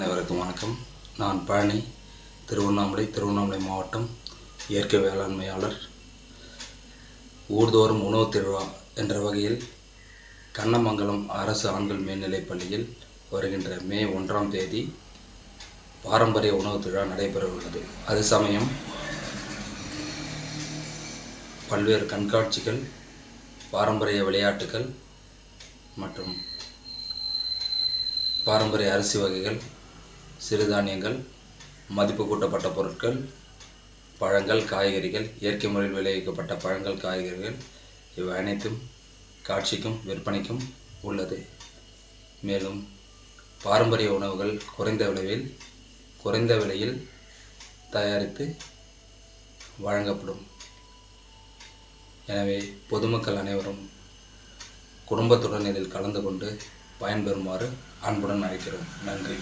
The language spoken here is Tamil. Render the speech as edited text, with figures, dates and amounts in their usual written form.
அனைவருக்கும் வணக்கம். நான் பழனி, திருவண்ணாமலை மாவட்டம் இயற்கை வேளாண்மையாளர். ஊர்தோறும் உணவு திருவிழா என்ற வகையில் கண்ணமங்கலம் அரசு ஆண்கள் மேல்நிலைப் பள்ளியில் வருகின்ற மே 1ஆம் தேதி பாரம்பரிய உணவு திருவிழா நடைபெற உள்ளது. அது சமயம் பல்வேறு கண்காட்சிகள், பாரம்பரிய விளையாட்டுகள் மற்றும் பாரம்பரிய அரிசி வகைகள், சிறுதானியங்கள், மதிப்பு கூட்டப்பட்ட பொருட்கள், பழங்கள், காய்கறிகள், இயற்கை முறையில் விளைவிக்கப்பட்ட பழங்கள், காய்கறிகள் இவை அனைத்தும் காட்சிக்கும் விற்பனைக்கும் உள்ளது. மேலும் பாரம்பரிய உணவுகள் குறைந்த விலையில் தயாரித்து வழங்கப்படும். எனவே பொதுமக்கள் அனைவரும் குடும்பத்துடன் இதில் கலந்து கொண்டு பயன்பெறுமாறு அன்புடன் அழைக்கிறோம். நன்றி.